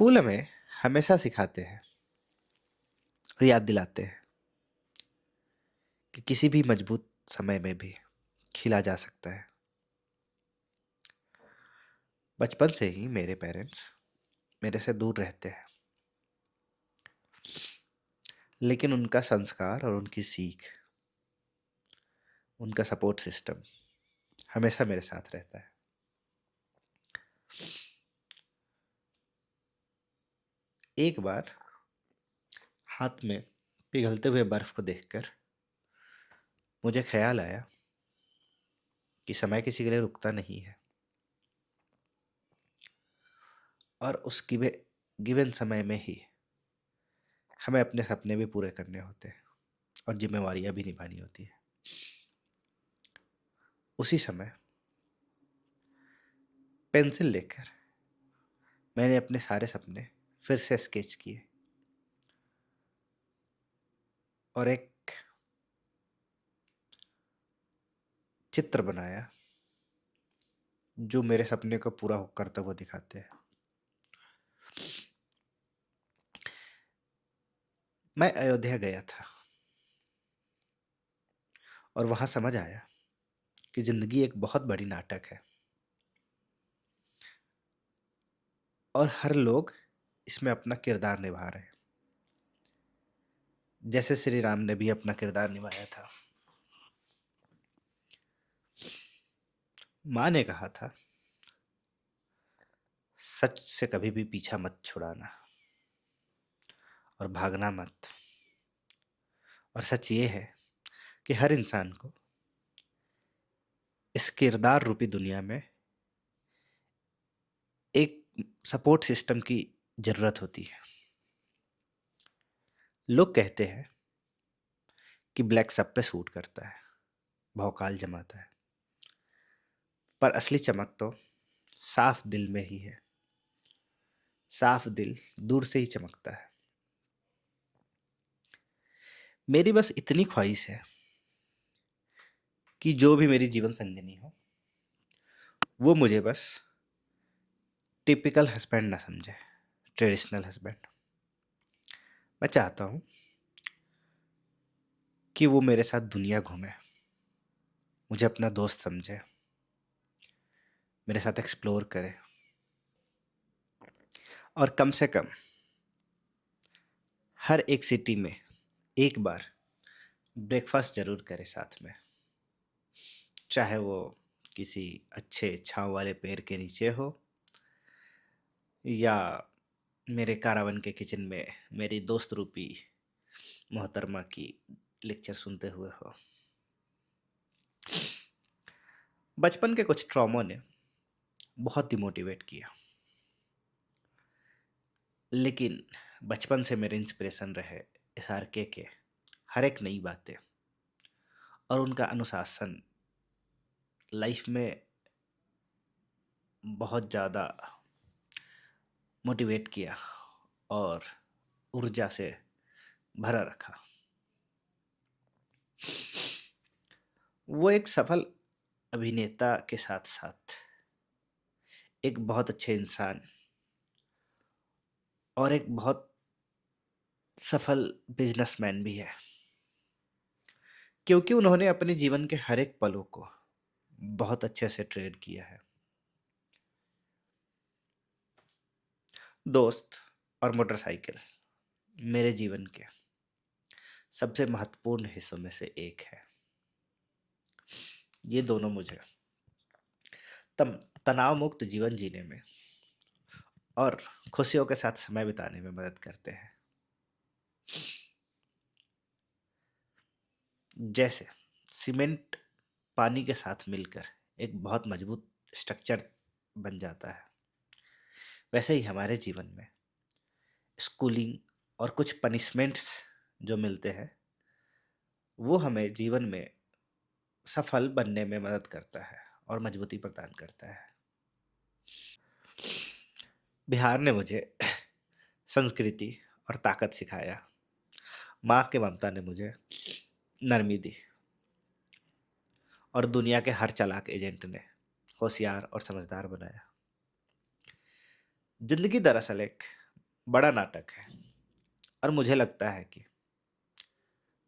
फूल हमें हमेशा सिखाते हैं और याद दिलाते हैं कि किसी भी मजबूत समय में भी खिला जा सकता है। बचपन से ही मेरे पेरेंट्स मेरे से दूर रहते हैं, लेकिन उनका संस्कार और उनकी सीख, उनका सपोर्ट सिस्टम हमेशा मेरे साथ रहता है। एक बार हाथ में पिघलते हुए बर्फ को देखकर मुझे ख्याल आया कि समय किसी के लिए रुकता नहीं है और उस गिवन समय में ही हमें अपने सपने भी पूरे करने होते हैं और जिम्मेवारियां भी निभानी होती है। उसी समय पेंसिल लेकर मैंने अपने सारे सपने फिर से स्केच किए और एक चित्र बनाया जो मेरे सपने को पूरा करता हुआ दिखाते हैं। मैं अयोध्या गया था और वहां समझ आया कि जिंदगी एक बहुत बड़ी नाटक है और हर लोग इसमें अपना किरदार निभा रहे हैं, जैसे श्री राम ने भी अपना किरदार निभाया था। माँ ने कहा था, सच से कभी भी पीछा मत छुड़ाना और भागना मत। और सच ये है कि हर इंसान को इस किरदार रूपी दुनिया में एक सपोर्ट सिस्टम की जरूरत होती है। लोग कहते हैं कि ब्लैक सब पे सूट करता है, भौकाल जमाता है, पर असली चमक तो साफ दिल में ही है। साफ दिल दूर से ही चमकता है। मेरी बस इतनी ख्वाहिश है कि जो भी मेरी जीवन संगिनी हो वो मुझे बस टिपिकल हस्बैंड ना समझे, ट्रेडिशनल हस्बैंड। मैं चाहता हूँ कि वो मेरे साथ दुनिया घूमे, मुझे अपना दोस्त समझे, मेरे साथ एक्सप्लोर करे और कम से कम हर एक सिटी में एक बार ब्रेकफास्ट जरूर करे साथ में, चाहे वो किसी अच्छे छांव वाले पेड़ के नीचे हो या मेरे कारावन के किचन में मेरी दोस्त रूपी मोहतरमा की लेक्चर सुनते हुए हो। बचपन के कुछ ट्रॉमो ने बहुत डिमोटिवेट किया, लेकिन बचपन से मेरे इंस्पिरेशन रहे एसआरके के हर एक नई बातें और उनका अनुशासन लाइफ में बहुत ज़्यादा मोटिवेट किया और ऊर्जा से भरा रखा। वो एक सफल अभिनेता के साथ साथ एक बहुत अच्छे इंसान और एक बहुत सफल बिजनेसमैन भी है, क्योंकि उन्होंने अपने जीवन के हर एक पलों को बहुत अच्छे से ट्रेड किया है। दोस्त और मोटरसाइकिल मेरे जीवन के सबसे महत्वपूर्ण हिस्सों में से एक है। ये दोनों मुझे तम तनाव मुक्त जीवन जीने में और खुशियों के साथ समय बिताने में मदद करते हैं। जैसे सीमेंट पानी के साथ मिलकर एक बहुत मजबूत स्ट्रक्चर बन जाता है, वैसे ही हमारे जीवन में स्कूलिंग और कुछ पनिशमेंट्स जो मिलते हैं वो हमें जीवन में सफल बनने में मदद करता है और मजबूती प्रदान करता है। बिहार ने मुझे संस्कृति और ताकत सिखाया। माँ के ममता ने मुझे नरमी दी और दुनिया के हर चालाक एजेंट ने होशियार और समझदार बनाया। जिंदगी दरअसल एक बड़ा नाटक है और मुझे लगता है कि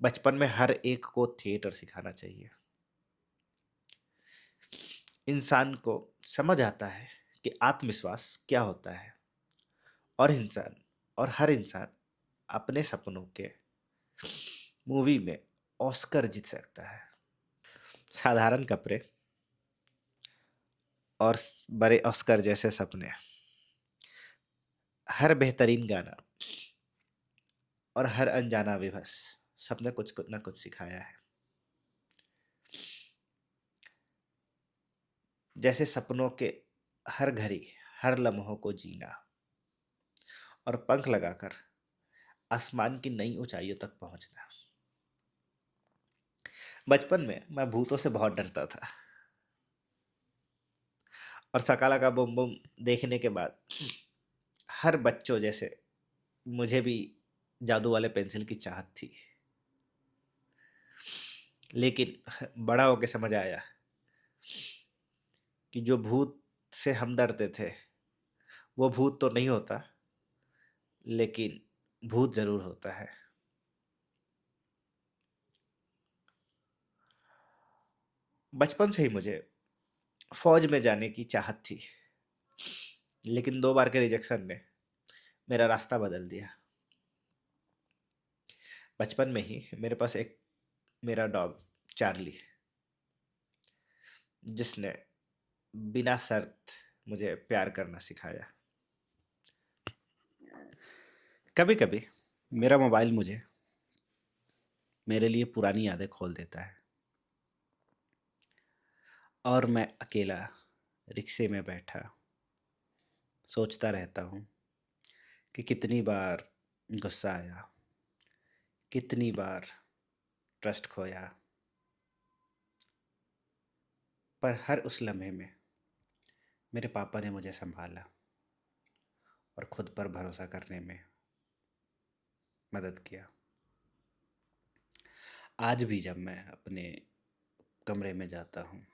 बचपन में हर एक को थिएटर सिखाना चाहिए। इंसान को समझ आता है कि आत्मविश्वास क्या होता है और हर इंसान अपने सपनों के मूवी में ऑस्कर जीत सकता है। साधारण कपड़े और बड़े ऑस्कर जैसे सपने, हर बेहतरीन गाना और हर अनजाना विवश, सबने कुछ न कुछ सिखाया है। जैसे सपनों के हर घड़ी, हर लम्हों को जीना और पंख लगाकर आसमान की नई ऊंचाइयों तक पहुंचना। बचपन में मैं भूतों से बहुत डरता था और सकाला का बम बम देखने के बाद हर बच्चों जैसे मुझे भी जादू वाले पेंसिल की चाहत थी। लेकिन बड़ा होके समझ आया कि जो भूत से हम डरते थे वो भूत तो नहीं होता, लेकिन भूत जरूर होता है। बचपन से ही मुझे फौज में जाने की चाहत थी, लेकिन 2 बार के रिजेक्शन ने मेरा रास्ता बदल दिया। बचपन में ही मेरे पास एक मेरा डॉग चार्ली, जिसने बिना शर्त मुझे प्यार करना सिखाया। कभी कभी मेरा मोबाइल मुझे मेरे लिए पुरानी यादें खोल देता है और मैं अकेला रिक्शे में बैठा सोचता रहता हूँ कि कितनी बार गुस्सा आया, कितनी बार ट्रस्ट खोया, पर हर उस लम्हे में मेरे पापा ने मुझे संभाला और खुद पर भरोसा करने में मदद किया। आज भी जब मैं अपने कमरे में जाता हूँ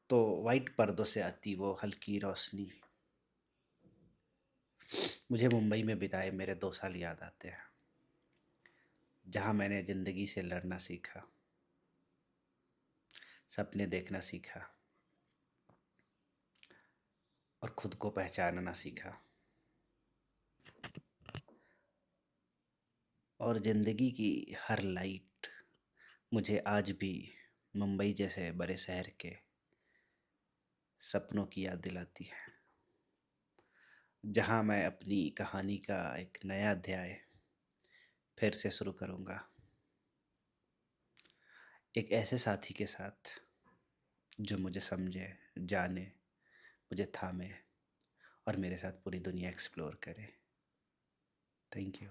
तो वाइट पर्दों से आती वो हल्की रोशनी मुझे मुंबई में बिताए मेरे 2 साल याद आते हैं, जहाँ मैंने ज़िंदगी से लड़ना सीखा, सपने देखना सीखा और खुद को पहचानना सीखा। और ज़िंदगी की हर लाइट मुझे आज भी मुंबई जैसे बड़े शहर के सपनों की याद दिलाती है, जहाँ मैं अपनी कहानी का एक नया अध्याय फिर से शुरू करूँगा, एक ऐसे साथी के साथ जो मुझे समझे, जाने, मुझे थामे और मेरे साथ पूरी दुनिया एक्सप्लोर करे। Thank you.